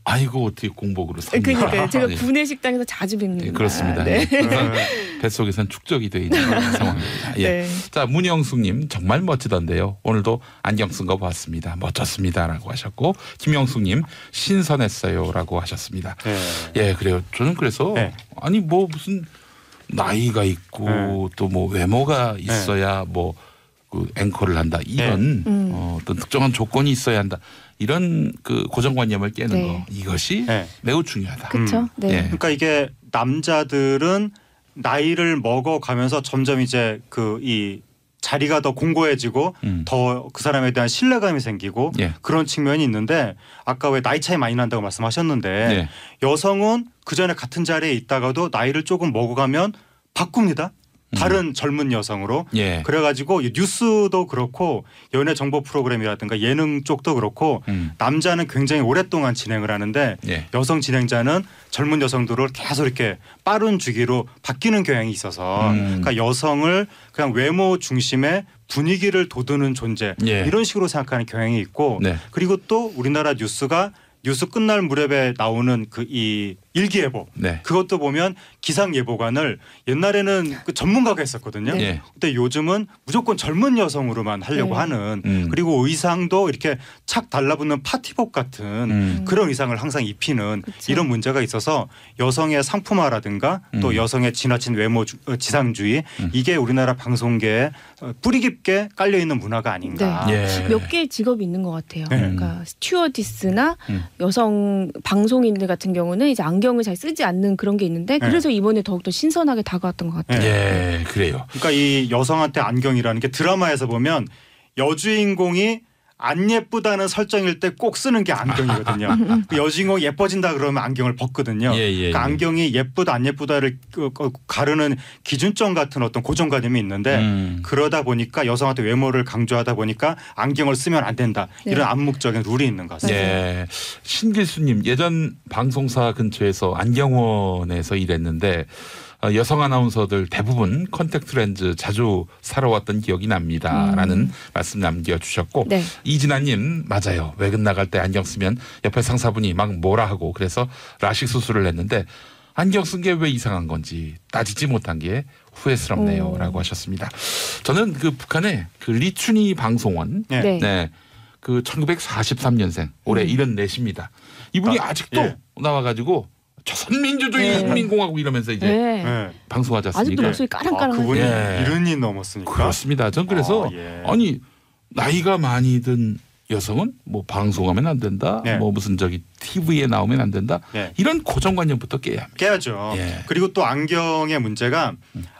아이고 어떻게 공복으로 삽니까? 그러니까요. 제가 예. 구내식당에서 자주 뵙는. 네, 그렇습니다. 네. 항상 뱃속에선 축적이 되어 있는 상황입니다. 예. 네. 자, 문영숙님 정말 멋지던데요. 오늘도 안경 쓴 거 봤습니다. 멋졌습니다라고 하셨고 김영숙님 신선했어요라고 하셨습니다. 네. 예, 그래요. 저는 그래서 네. 아니 뭐 무슨 나이가 있고 네. 또 뭐 외모가 있어야 뭐 그 앵커를 한다 이런 어떤 특정한 조건이 있어야 한다 이런 그 고정관념을 깨는 네. 거 이것이 네. 매우 중요하다. 그렇죠. 네. 예. 그러니까 이게 남자들은 나이를 먹어가면서 점점 이제 그 이 자리가 더 공고해지고 더 그 사람에 대한 신뢰감이 생기고 예. 그런 측면이 있는데 아까 왜 나이 차이 많이 난다고 말씀하셨는데 예. 여성은 그 전에 같은 자리에 있다가도 나이를 조금 먹어가면 바꿉니다. 다른 젊은 여성으로. 예. 그래가지고 이 뉴스도 그렇고 연예 정보 프로그램이라든가 예능 쪽도 그렇고 남자는 굉장히 오랫동안 진행을 하는데 예. 여성 진행자는 젊은 여성들을 계속 이렇게 빠른 주기로 바뀌는 경향이 있어서 그러니까 여성을 그냥 외모 중심의 분위기를 돋우는 존재 예. 이런 식으로 생각하는 경향이 있고 네. 그리고 또 우리나라 뉴스가 뉴스 끝날 무렵에 나오는 그 이 일기예보 네. 그것도 보면 기상예보관을 옛날에는 그 전문가가 했었거든요. 네. 예. 근데 요즘은 무조건 젊은 여성으로만 하려고 네. 하는 그리고 의상도 이렇게 착 달라붙는 파티복 같은 그런 의상을 항상 입히는 그쵸. 이런 문제가 있어서 여성의 상품화라든가 또 여성의 지나친 외모 지상주의 이게 우리나라 방송계에 뿌리 깊게 깔려 있는 문화가 아닌가. 네. 예. 몇 개의 직업이 있는 것 같아요. 네. 그러니까 스튜어디스나 여성 방송인들 같은 경우는 이제 안경을 잘 쓰지 않는 그런 게 있는데 그래서 이번에 더욱더 신선하게 다가왔던 것 같아요. 예, 그래요. 그러니까 이 여성한테 안경이라는 게 드라마에서 보면 여주인공이 안 예쁘다는 설정일 때 꼭 쓰는 게 안경이거든요. 그 여주인공이 예뻐진다 그러면 안경을 벗거든요. 예, 예, 그러니까 예. 안경이 예쁘다 안 예쁘다를 가르는 기준점 같은 어떤 고정관념이 있는데 그러다 보니까 여성한테 외모를 강조하다 보니까 안경을 쓰면 안 된다. 네. 이런 암묵적인 룰이 있는 것 같습니다. 예. 신길수님 예전 방송사 근처에서 안경원에서 일했는데 여성 아나운서들 대부분 컨택트 렌즈 자주 사러 왔던 기억이 납니다라는 말씀 남겨주셨고 네. 이진아님 맞아요. 외근 나갈 때 안경 쓰면 옆에 상사분이 막 뭐라 하고 그래서 라식 수술을 했는데 안경 쓴 게 왜 이상한 건지 따지지 못한 게 후회스럽네요라고 하셨습니다. 저는 그 북한의 그 리춘희 방송원 네. 네. 네. 그 1943년생 올해 74입니다. 이분이 아직도 예. 나와가지고 조선민주주의 인민공화국 이러면서 이제 네. 네. 방송하지 아직도 않습니까? 목소리 까랑까랑하죠. 그분이 예. 이른이 넘었으니까. 그렇습니다. 전 그래서 예. 아니 나이가 많이 든 여성은 뭐 방송하면 안 된다. 네. 뭐 무슨 저기 TV에 나오면 안 된다. 네. 이런 고정관념부터 깨야 합니다. 깨야죠. 예. 그리고 또 안경의 문제가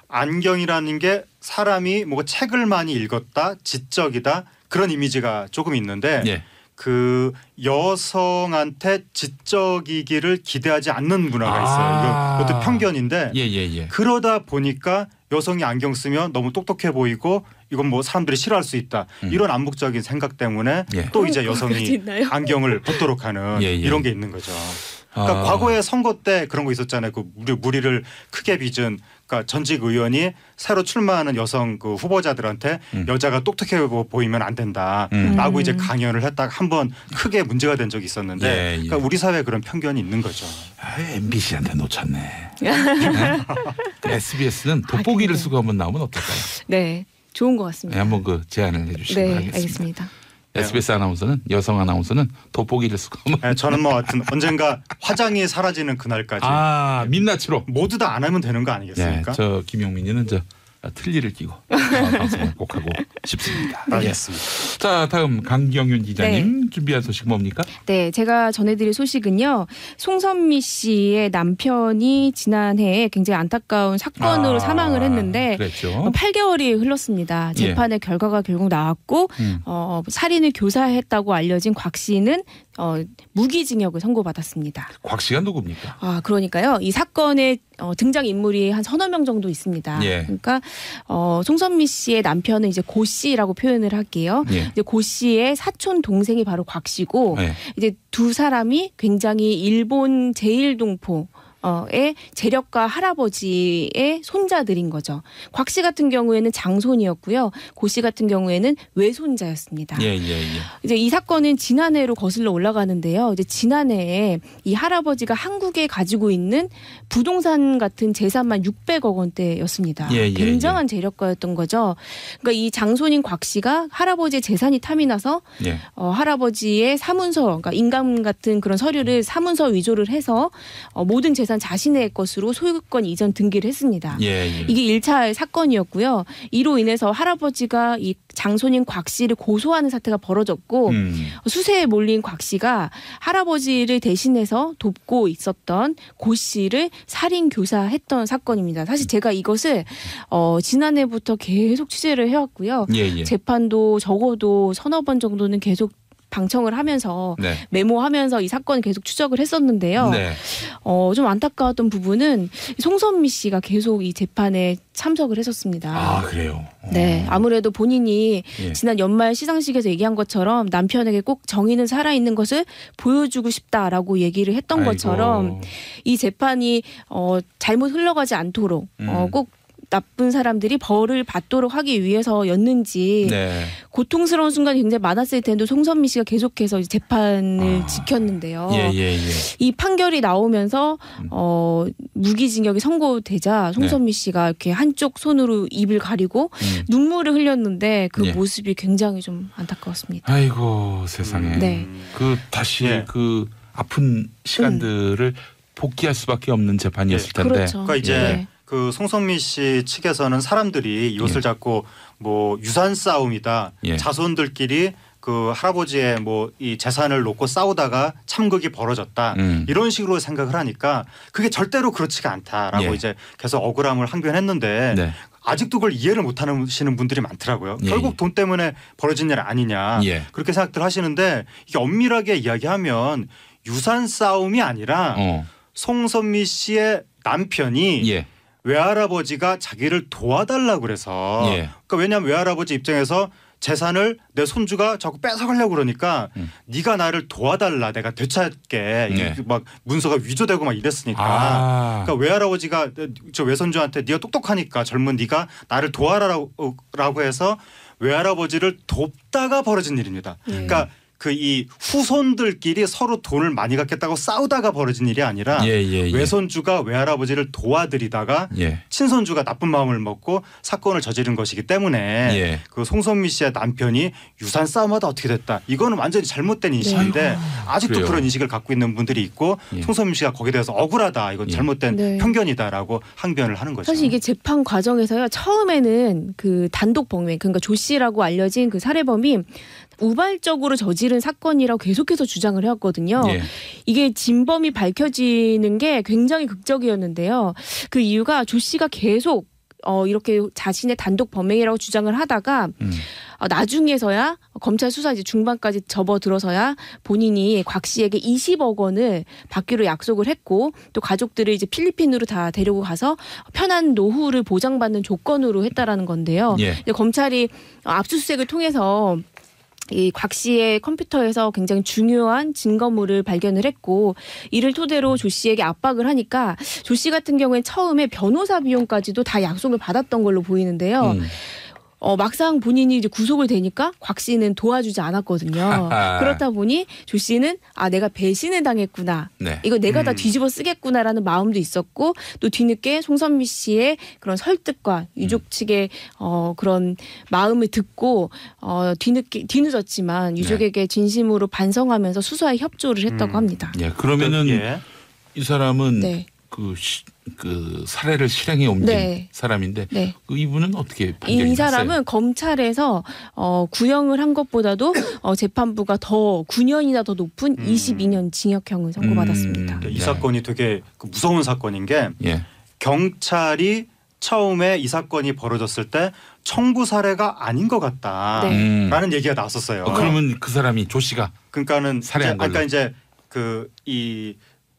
안경이라는 게 사람이 뭐 책을 많이 읽었다, 지적이다 그런 이미지가 조금 있는데 예. 그 여성한테 지적이기를 기대하지 않는 문화가 있어요. 이것도 편견인데 예. 그러다 보니까 여성이 안경 쓰면 너무 똑똑해 보이고 이건 뭐 사람들이 싫어할 수 있다. 이런 암묵적인 생각 때문에 예. 또 이제 그런 여성이 것이 있나요? 안경을 벗도록 하는 예. 이런 게 있는 거죠. 그러니까 과거에 선거 때 그런 거 있었잖아요. 그 무리를 크게 빚은 그러니까 전직 의원이 새로 출마하는 여성 그 후보자들한테 여자가 똑똑해 보이면 안 된다라고 이제 강연을 했다가 한번 크게 문제가 된 적이 있었는데 예. 그러니까 우리 사회에 그런 편견이 있는 거죠. MBC한테 놓쳤네. SBS는 돋보기를 그래요? 쓰고 한번 나오면 어떨까요? 네. 좋은 것 네, 같습니다. 한번 그 제안을 해주시기 네, 바라겠습니다. 알겠습니다. SBS 아나운서는 여성 아나운서는 돋보기를 쓰고 한번 네, 저는 뭐 하여튼 언젠가 화장이 사라지는 그날까지 민낯으로 모두 다 안 하면 되는 거 아니겠습니까? 저 김용민이는 저 틀니를 끼고 방송을 꼭 하고 싶습니다. 알겠습니다. 예. 자 다음 강경윤 기자님 준비한 소식 뭡니까? 네, 제가 전해드릴 소식은요. 송선미 씨의 남편이 지난해에 굉장히 안타까운 사건으로 사망을 했는데 그랬죠. 8개월이 흘렀습니다. 재판의 결과가 결국 나왔고 살인을 교사했다고 알려진 곽 씨는 무기징역을 선고받았습니다. 곽 씨가 누굽니까? 그러니까요. 이 사건의 등장 인물이 한 서너 명 정도 있습니다. 예. 그러니까 송선미 씨의 남편은 이제 고 씨라고 표현을 할게요. 예. 이제 고 씨의 사촌 동생이 바로 곽 씨고 예. 이제 두 사람이 굉장히 일본 제일동포 의 재력가 할아버지의 손자들인 거죠. 곽 씨 같은 경우에는 장손이었고요. 고 씨 같은 경우에는 외손자였습니다. 예. 이제 이 사건은 지난해로 거슬러 올라가는데요. 이제 지난해에 이 할아버지가 한국에 가지고 있는 부동산 같은 재산만 600억 원대였습니다. 예. 굉장한 재력가였던 거죠. 그러니까 이 장손인 곽 씨가 할아버지의 재산이 탐이 나서 예. 할아버지의 사문서, 그러니까 인감 같은 그런 서류를 사문서 위조를 해서 모든 재산 자신의 것으로 소유권 이전 등기를 했습니다. 예. 이게 1차 사건이었고요. 이로 인해서 할아버지가 이 장손인 곽 씨를 고소하는 사태가 벌어졌고 수세에 몰린 곽 씨가 할아버지를 대신해서 돕고 있었던 고 씨를 살인 교사했던 사건입니다. 사실 제가 이것을 지난해부터 계속 취재를 해왔고요. 예. 재판도 적어도 서너 번 정도는 계속 방청을 하면서 네. 메모하면서 이 사건을 계속 추적을 했었는데요. 네. 좀 안타까웠던 부분은 송선미 씨가 계속 이 재판에 참석을 했었습니다. 아, 그래요. 네, 아무래도 본인이 예. 지난 연말 시상식에서 얘기한 것처럼 남편에게 꼭 정의는 살아있는 것을 보여주고 싶다라고 얘기를 했던 아이고. 것처럼 이 재판이 잘못 흘러가지 않도록 꼭 나쁜 사람들이 벌을 받도록 하기 위해서였는지 네. 고통스러운 순간이 굉장히 많았을 텐데 송선미 씨가 계속해서 재판을 지켰는데요. 예. 이 판결이 나오면서 무기징역이 선고되자 송선미 씨가 이렇게 한쪽 손으로 입을 가리고 눈물을 흘렸는데 그 예. 모습이 굉장히 좀 안타까웠습니다. 아이고 세상에. 네. 그 다시 예. 그 아픈 시간들을 복귀할 수밖에 없는 재판이었을 텐데. 그렇죠. 그러니까 이제 네. 그 송선미 씨 측에서는 사람들이 이것을 예. 자꾸 뭐 유산 싸움이다. 예. 자손들끼리 그 할아버지의 뭐 이 재산을 놓고 싸우다가 참극이 벌어졌다. 이런 식으로 생각을 하니까 그게 절대로 그렇지가 않다라고 예. 이제 계속 억울함을 항변했는데 네. 아직도 그걸 이해를 못하시는 분들이 많더라고요. 예. 결국 돈 때문에 벌어진 일 아니냐. 예. 그렇게 생각들 하시는데 이게 엄밀하게 이야기하면 유산 싸움이 아니라 송선미 씨의 남편이 예. 외할아버지가 자기를 도와달라고 그래서 예. 그러니까 왜냐하면 외할아버지 입장에서 재산을 내 손주가 자꾸 뺏어가려고 그러니까 네가 나를 도와달라 내가 되찾게 예. 막 문서가 위조되고 막 이랬으니까 아. 그러니까 외할아버지가 저 외손주한테 네가 똑똑하니까 젊은 네가 나를 도와라라고 해서 외할아버지를 돕다가 벌어진 일입니다. 그러니까 그 이 후손들끼리 서로 돈을 많이 갖겠다고 싸우다가 벌어진 일이 아니라 예. 외손주가 외할아버지를 도와드리다가 예. 친손주가 나쁜 마음을 먹고 사건을 저지른 것이기 때문에 예. 그 송선미 씨의 남편이 유산 싸움하다 어떻게 됐다. 이거는 완전히 잘못된 인식인데 아직도 그래요. 그런 인식을 갖고 있는 분들이 있고 예. 송선미 씨가 거기에 대해서 억울하다. 이건 예. 잘못된 네. 편견이다라고 항변을 하는 거죠. 사실 이게 재판 과정에서요. 처음에는 그 단독 범행, 그러니까 조 씨라고 알려진 그 살해범이 우발적으로 저지른 사건이라고 계속해서 주장을 해왔거든요. 예. 이게 진범이 밝혀지는 게 굉장히 극적이었는데요. 그 이유가 조 씨가 계속 이렇게 자신의 단독 범행이라고 주장을 하다가 나중에서야 검찰 수사 이제 중반까지 접어들어서야 본인이 곽 씨에게 20억 원을 받기로 약속을 했고 또 가족들을 이제 필리핀으로 다 데리고 가서 편한 노후를 보장받는 조건으로 했다라는 건데요. 예. 근데 검찰이 압수수색을 통해서 이 곽 씨의 컴퓨터에서 굉장히 중요한 증거물을 발견을 했고 이를 토대로 조 씨에게 압박을 하니까 조 씨 같은 경우엔 처음에 변호사 비용까지도 다 약속을 받았던 걸로 보이는데요. 막상 본인이 이제 구속을 되니까 곽 씨는 도와주지 않았거든요. 그렇다 보니 조 씨는 내가 배신을 당했구나. 네. 이거 내가 다 뒤집어 쓰겠구나라는 마음도 있었고 또 뒤늦게 송선미 씨의 그런 설득과 유족 측의 그런 마음을 듣고 뒤늦었지만 유족에게 진심으로 반성하면서 수사에 협조를 했다고 합니다. 예. 그러면은 예. 이 사람은 네. 그 살해를 실행에 옮긴 네. 사람인데 네. 그 이분은 어떻게 판결이 이 났어요? 사람은 검찰에서 구형을 한 것보다도 재판부가 더 9년이나 더 높은 22년 징역형을 선고받았습니다. 이 사건이 되게 그 무서운 사건인 게 예. 경찰이 처음에 이 사건이 벌어졌을 때 청부 살해가 아닌 것 같다라는 얘기가 나왔었어요. 그러면 그 사람이 조 씨가 그러니까는 살해한 걸로. 아까 이제 그 이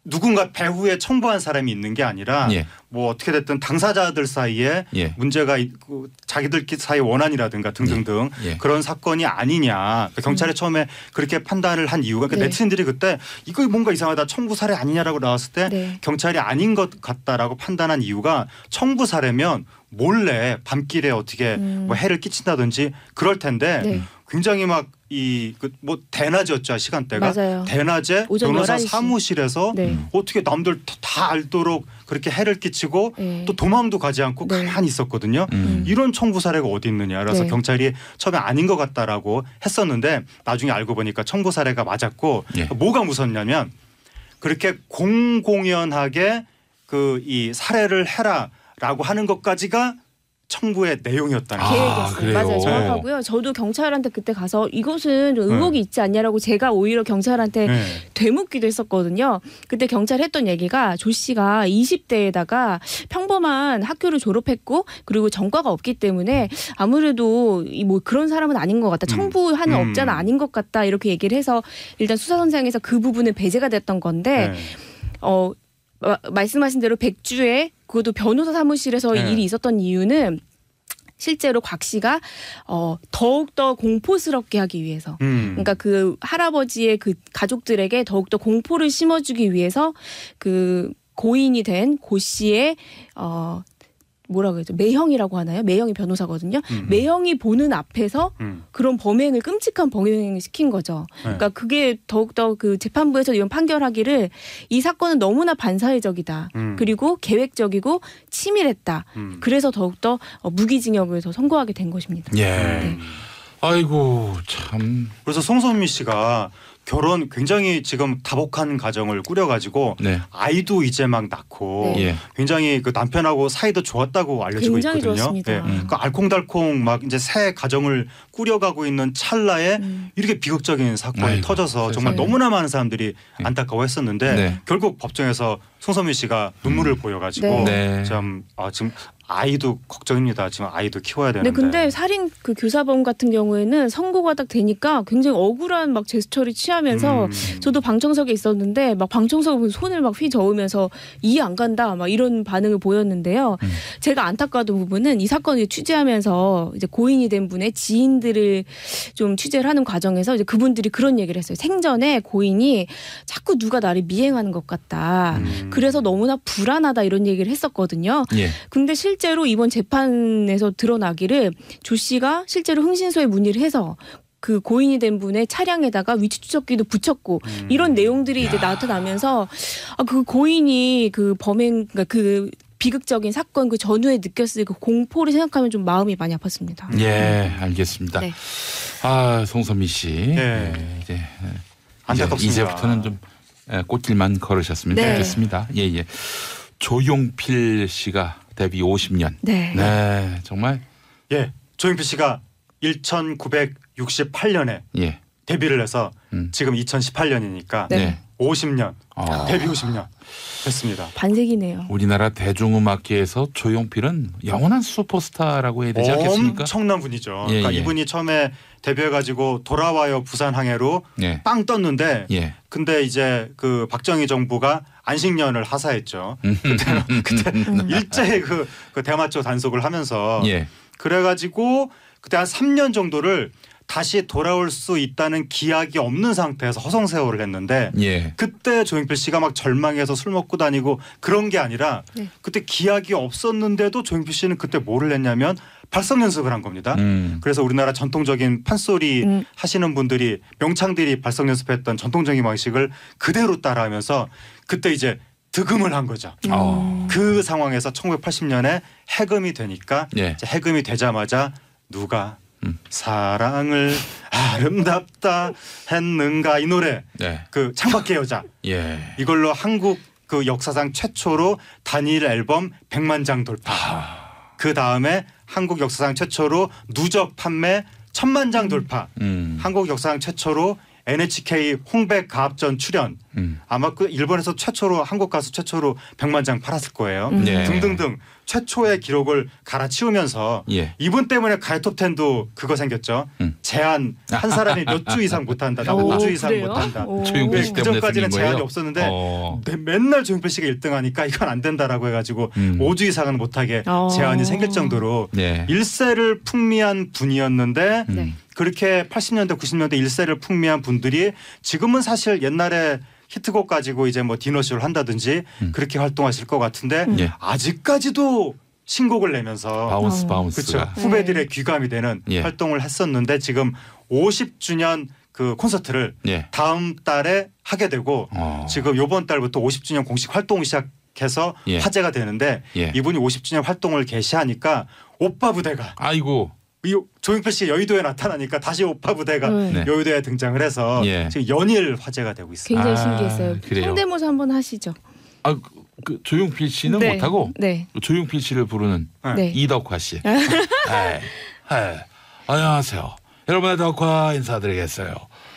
누군가 배후에 청부한 사람이 있는 게 아니라 예. 뭐 어떻게 됐든 당사자들 사이에 예. 문제가 있고 자기들끼리 사이 원한이라든가 등등등 예. 그런 사건이 아니냐. 경찰이 처음에 그렇게 판단을 한 이유가 네. 네티즌들이 그때 이거 뭔가 이상하다 청부 살해 아니냐라고 나왔을 때 네. 경찰이 아닌 것 같다라고 판단한 이유가 청부 살해면 몰래 밤길에 어떻게 뭐 해를 끼친다든지 그럴 텐데 네. 굉장히 막 이 뭐 대낮이었죠 시간대가 맞아요. 대낮에 오전 변호사 11시. 사무실에서 네. 어떻게 남들 다 알도록 그렇게 해를 끼치고 네. 또 도망도 가지 않고 네. 가만히 있었거든요. 음. 이런 청부 사례가 어디 있느냐. 그래서 네. 경찰이 처음에 아닌 것 같다라고 했었는데 나중에 알고 보니까 청부 사례가 맞았고 예. 뭐가 무섭냐면 그렇게 공공연하게 그 이 살해를 해라라고 하는 것까지가 청부의 내용이었다는 거예요. 계획이었어요. 그래요? 맞아요. 정확하고요. 저도 경찰한테 그때 가서 이것은 좀 의혹이 있지 않냐라고 제가 오히려 경찰한테 네. 되묻기도 했었거든요. 그때 경찰 했던 얘기가 조 씨가 20대에다가 평범한 학교를 졸업했고 그리고 전과가 없기 때문에 아무래도 뭐 그런 사람은 아닌 것 같다. 청부하는 업자는 아닌 것 같다. 이렇게 얘기를 해서 일단 수사선상에서 그 부분은 배제가 됐던 건데 네. 말씀하신 대로 백주에 그것도 변호사 사무실에서 네. 일이 있었던 이유는 실제로 곽 씨가 더욱더 공포스럽게 하기 위해서 그러니까 그 할아버지의 그 가족들에게 더욱더 공포를 심어주기 위해서 그 고인이 된 고 씨의 뭐라고 해야죠? 매형이라고 하나요? 매형이 변호사거든요. 매형이 보는 앞에서 그런 범행을 끔찍한 범행을 시킨 거죠. 그러니까 그게 더욱더 그 재판부에서 이런 판결하기를 이 사건은 너무나 반사회적이다. 그리고 계획적이고 치밀했다. 그래서 더욱더 무기징역에서 선고하게 된 것입니다. 예. 네. 아이고 참. 그래서 송선미 씨가 결혼 굉장히 지금 다복한 가정을 꾸려가지고 네. 아이도 이제 막 낳고 네. 예. 굉장히 그 남편하고 사이도 좋았다고 알려지고 굉장히 있거든요. 좋았습니다. 그 알콩달콩 막 이제 새 가정을 꾸려가고 있는 찰나에 이렇게 비극적인 사건이 아이고, 터져서 정말 세상에. 너무나 많은 사람들이 안타까워했었는데 네. 결국 법정에서 송선미 씨가 눈물을 보여가지고 네. 네. 좀 지금 아이도 걱정입니다. 지금 아이도 키워야 되는데. 네, 근데 살인 그 교사범 같은 경우에는 선고가 딱 되니까 굉장히 억울한 막 제스처를 취하면서 저도 방청석에 있었는데 막 방청석에 보면 손을 막 휘저으면서 이해 안 간다 막 이런 반응을 보였는데요. 제가 안타까웠던 부분은 이 사건을 취재하면서 이제 고인이 된 분의 지인들을 좀 취재를 하는 과정에서 이제 그분들이 그런 얘기를 했어요. 생전에 고인이 자꾸 누가 나를 미행하는 것 같다. 그래서 너무나 불안하다 이런 얘기를 했었거든요. 예. 근데 실제로 이번 재판에서 드러나기를 조 씨가 실제로 흥신소에 문의를 해서 그 고인이 된 분의 차량에다가 위치 추적기도 붙였고 이런 내용들이 이제 나타나면서 그 고인이 그 범행 그러니까 그 비극적인 사건 그 전후에 느꼈을 그 공포를 생각하면 좀 마음이 많이 아팠습니다. 예, 알겠습니다. 네. 아, 송선미 씨. 네. 이제 안타깝습니다. 이제부터는 좀 꽃길만 걸으셨으면 네. 좋겠습니다. 예, 예. 조용필 씨가 데뷔 50년. 네. 네, 정말 예, 조용필 씨가 1968년에 예. 데뷔를 해서 음. 지금 2018년이니까 네. 50년 아. 데뷔 50년 됐습니다. 반세기네요. 우리나라 대중음악계에서 조용필은 영원한 슈퍼스타라고 해야 되지 않겠습니까? 엄청난 분이죠. 예, 그러니까 예. 이분이 처음에 데뷔해가지고 돌아와요 부산 항해로 예. 빵 떴는데 예. 근데 이제 그 박정희 정부가 안식년을 하사했죠. 그때 일제히 그 대마초 단속을 하면서 예. 그래가지고 그때 한 3년 정도를 다시 돌아올 수 있다는 기약이 없는 상태에서 허송세월을 했는데 예. 그때 조용필 씨가 막 절망해서 술 먹고 다니고 그런 게 아니라 네. 그때 기약이 없었는데도 조용필 씨는 그때 뭐를 했냐면 발성 연습을 한 겁니다. 그래서 우리나라 전통적인 판소리 하시는 분들이 명창들이 발성 연습했던 전통적인 방식을 그대로 따라하면서 그때 이제 득음을 한 거죠. 그 상황에서 1980년에 해금이 되니까 예. 이제 해금이 되자마자 누가 사랑을 아름답다 했는가 이 노래 네. 그 창밖의 여자 예. 이걸로 한국 그 역사상 최초로 단일 앨범 100만 장 돌파. 그 다음에 한국 역사상 최초로 누적 판매 1000만 장 돌파. 한국 역사상 최초로 NHK 홍백 가합전 출연. 아마 그 일본에서 최초로 한국 가수 최초로 100만 장 팔았을 거예요. 네. 등등등 최초의 기록을 갈아치우면서 예. 이분 때문에 가요톱10도 그거 생겼죠. 제한 한 사람이 몇 주 이상 못한다. 나 오, 5주 이상 그래요? 못한다. 오. 조용필 씨 그 때문에 전까지는 생긴 거예요? 제한이 없었는데 어. 맨날 조용필 씨가 1등하니까 이건 안 된다라고 해가지고 5주 이상은 못하게 어. 제한이 생길 정도로 네. 일세를 풍미한 분이었는데 네. 그렇게 80년대 90년대 일세를 풍미한 분들이 지금은 사실 옛날에 히트곡 가지고 이제 뭐 디너쇼를 한다든지 그렇게 활동하실 것 같은데 예. 아직까지도 신곡을 내면서 바운스 어. 바운스가. 그렇죠. 후배들의 귀감이 되는 예. 활동을 했었는데 지금 50주년 그 콘서트를 예. 다음 달에 하게 되고 지금 이번 달부터 50주년 공식 활동을 시작해서 예. 화제가 되는데 예. 이분이 50주년 활동을 개시하니까 오빠 부대가 아이고. 이 조용필 씨 여의도에 나타나니까 다시 오빠 부대가 네. 여의도에 등장을 해서 예. 지금 연일 화제가 되고 있습니다. 굉장히 아, 신기했어요. 그래요? 성대모사 한번 하시죠. 아, 그 조용필 씨는 네. 못하고 네. 조용필 씨를 부르는 네. 이덕화 씨. 안녕하세요. 여러분의 덕화 인사드리겠어요.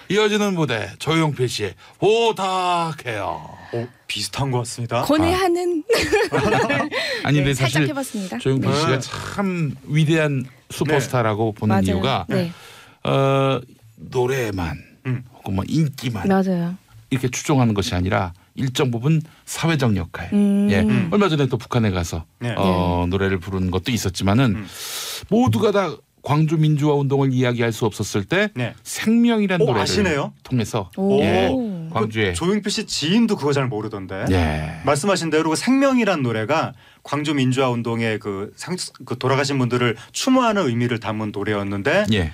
이어지는 무대 조용필 씨 부탁해요. 비슷한 것 같습니다. 권해하는 아니 근데 네, 사실 살짝 해봤습니다. 조용필 네. 씨가 참 위대한 슈퍼스타라고 보는 맞아요. 이유가 네. 노래만 혹은 뭐 인기만 맞아요. 이렇게 추종하는 것이 아니라 일정 부분 사회적 역할. 음. 예. 얼마 전에 또 북한에 가서 네. 노래를 부르는 것도 있었지만은 모두가 다 광주 민주화 운동을 이야기할 수 없었을 때 네. 생명이란 노래를 아시네요? 통해서 오. 예. 광주에 조용필 씨 지인도 그거 잘 모르던데. 예. 말씀하신 대로 그 생명이란 노래가 광주 민주화 운동의 그 돌아가신 분들을 추모하는 의미를 담은 노래였는데 예.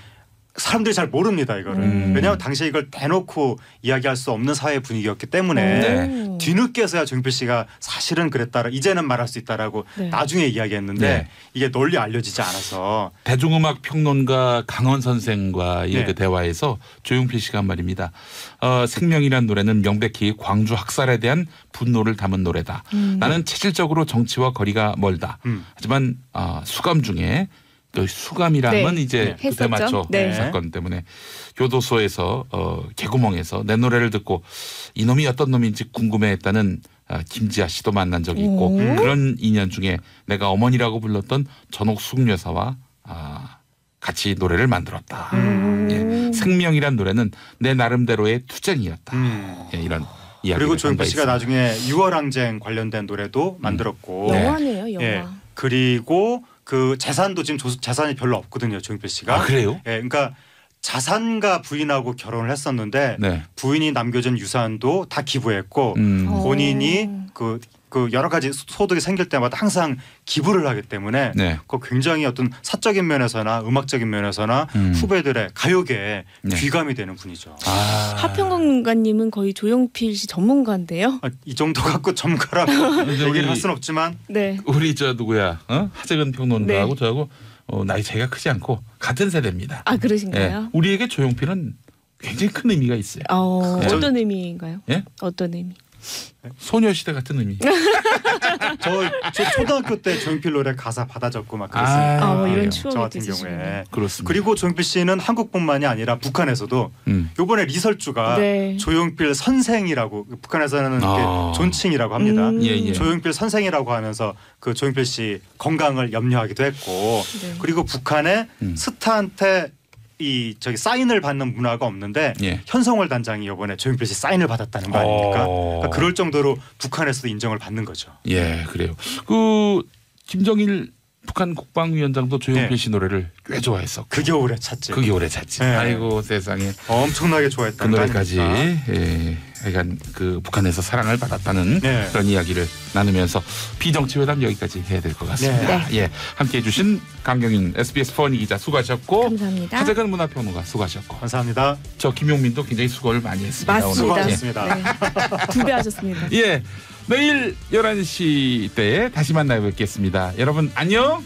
사람들이 잘 모릅니다 이거를. 왜냐하면 당시에 이걸 대놓고 이야기할 수 없는 사회 분위기였기 때문에 네. 뒤늦게서야 조용필 씨가 사실은 그랬다라 이제는 말할 수 있다라고 네. 나중에 이야기했는데 네. 이게 널리 알려지지 않아서 대중음악 평론가 강원 선생과 이 네. 대화에서 조용필 씨가 한 말입니다. 생명이란 노래는 명백히 광주 학살에 대한 분노를 담은 노래다. 나는 체질적으로 정치와 거리가 멀다. 하지만 수감 중에 또 수감이라 네. 하면 이제 네. 그때 맞죠. 네. 사건 때문에 교도소에서 개구멍에서 내 노래를 듣고 이놈이 어떤 놈인지 궁금해했다는 김지아 씨도 만난 적이 있고 그런 인연 중에 내가 어머니라고 불렀던 전옥숙 여사와 같이 노래를 만들었다. 예. 생명이란 노래는 내 나름대로의 투쟁이었다. 예, 이런 이야기. 그리고 조용필 씨가 나중에 6월 항쟁 관련된 노래도 만들었고 영화네요, 영화. 예. 그리고 그 재산도 지금 재산이 별로 없거든요 조용필 씨가. 아 그래요? 예, 그러니까 자산가 부인하고 결혼을 했었는데 네. 부인이 남겨준 유산도 다 기부했고 본인이 그 여러 가지 소득이 생길 때마다 항상 기부를 하기 때문에 네. 그 굉장히 어떤 사적인 면에서나 음악적인 면에서나 후배들의 가요계에 네. 귀감이 되는 분이죠. 하평론가님은 거의 조용필 씨 전문가인데요. 이 정도 갖고 전문가라고 얘기를 할 수는 없지만 네. 우리 저 누구야? 하재근 평론가하고 저하고 나이 차이가 크지 않고 같은 세대입니다. 아 그러신가요? 예. 우리에게 조용필은 굉장히 큰 의미가 있어요. 어떤 의미인가요? 예? 어떤 의미? 소녀시대 같은 의미. 저 초등학교 때 조용필 노래 가사 받아 적고 막 그랬으니까 이런 저 추억이 같은 있으시군요. 경우에 그렇습니다. 그리고 조용필 씨는 한국뿐만이 아니라 북한에서도 요번에 리설주가 네. 조용필 선생이라고 북한에서는 이렇게 존칭이라고 합니다. 예. 조용필 선생이라고 하면서 그 조용필 씨 건강을 염려하기도 했고 네. 그리고 북한에 스타한테 사인을 받는 문화가 없는데 예. 현성월 단장이 이번에 조용필 씨 사인을 받았다는 거 아닙니까? 그러니까 그럴 정도로 북한에서도 인정을 받는 거죠. 예, 그래요. 그 김정일 북한 국방위원장도 조용필 씨 노래를 꽤 좋아했었고. 그게 오래 찼지. 그게 오래 찼지. 네. 아이고 세상에. 엄청나게 그 좋아했다는 노래까지 거 아닙니까? 약간 그 북한에서 사랑을 받았다는 네. 그런 이야기를 나누면서 비정치 회담 여기까지 해야 될 것 같습니다. 네. 예, 함께해 주신 강경인 SBS 포니 기자 수고하셨고 감사합니다. 하재근 문화평론가 수고하셨고 감사합니다. 저 김용민도 굉장히 수고를 많이 했습니다. 맞습니다. 오늘. 수고하셨습니다. 네. 2배 하셨습니다. 예, 내일 11시 때에 다시 만나 뵙겠습니다. 여러분 안녕.